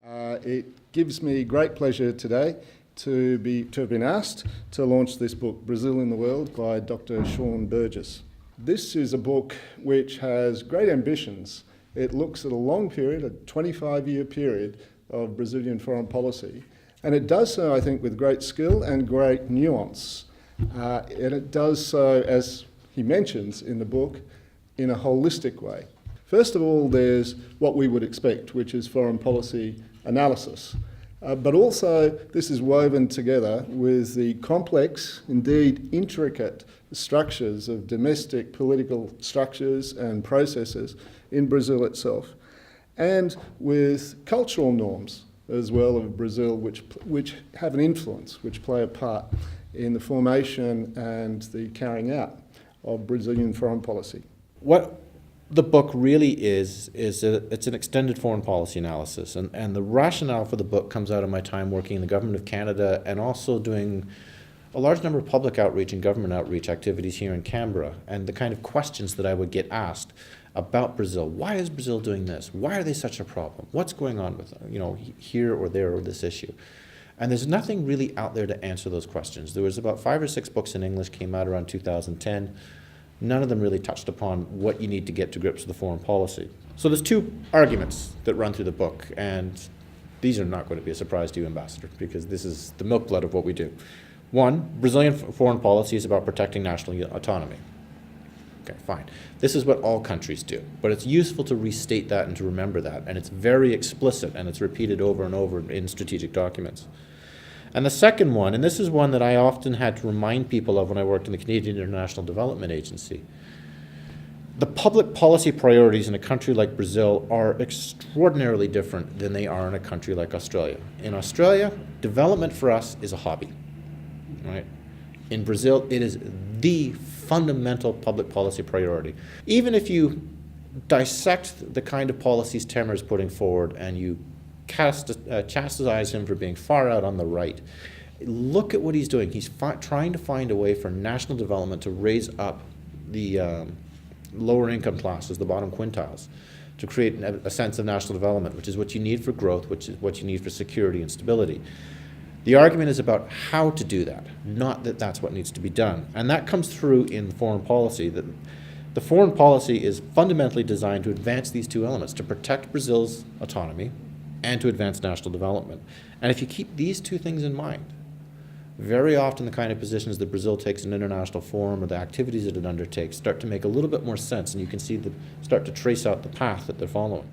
It gives me great pleasure today to have been asked to launch this book, Brazil in the World, by Dr. Sean Burges. This is a book which has great ambitions. It looks at a long period, a 25-year period of Brazilian foreign policy, and it does so, I think, with great skill and great nuance. And it does so, as he mentions in the book, in a holistic way. First of all, there's what we would expect, which is foreign policy analysis. But also, this is woven together with the complex, indeed intricate structures of domestic political structures and processes in Brazil itself, and with cultural norms as well of Brazil, which have an influence, which play a part in the formation and the carrying out of Brazilian foreign policy. What the book really is it's an extended foreign policy analysis, and the rationale for the book comes out of my time working in the Government of Canada and also doing a large number of public outreach and government outreach activities here in Canberra, and the kind of questions that I would get asked about Brazil. Why is Brazil doing this? Why are they such a problem? What's going on with, here or there or this issue? And there's nothing really out there to answer those questions. There was about 5 or 6 books in English, came out around 2010. None of them really touched upon what you need to get to grips with the foreign policy. So there's 2 arguments that run through the book, and these are not going to be a surprise to you, Ambassador, because this is the milk blood of what we do. 1, Brazilian foreign policy is about protecting national autonomy. Okay, fine. This is what all countries do, but it's useful to restate that and to remember that, and it's very explicit, and it's repeated over and over in strategic documents. And the second one, and this is one that I often had to remind people of when I worked in the Canadian International Development Agency, the public policy priorities in a country like Brazil are extraordinarily different than they are in a country like Australia. In Australia, development for us is a hobby, right? In Brazil, it is the fundamental public policy priority. Even if you dissect the kind of policies Temer is putting forward and you chastise him for being far out on the right, look at what he's doing. He's trying to find a way for national development to raise up the lower income classes, the bottom quintiles, to create a sense of national development, which is what you need for growth, which is what you need for security and stability. The argument is about how to do that, not that that's what needs to be done. And that comes through in foreign policy, that the foreign policy is fundamentally designed to advance these 2 elements, to protect Brazil's autonomy and to advance national development. And if you keep these 2 things in mind, very often the kind of positions that Brazil takes in international forum or the activities that it undertakes start to make a little bit more sense, and you can start to trace out the path that they're following.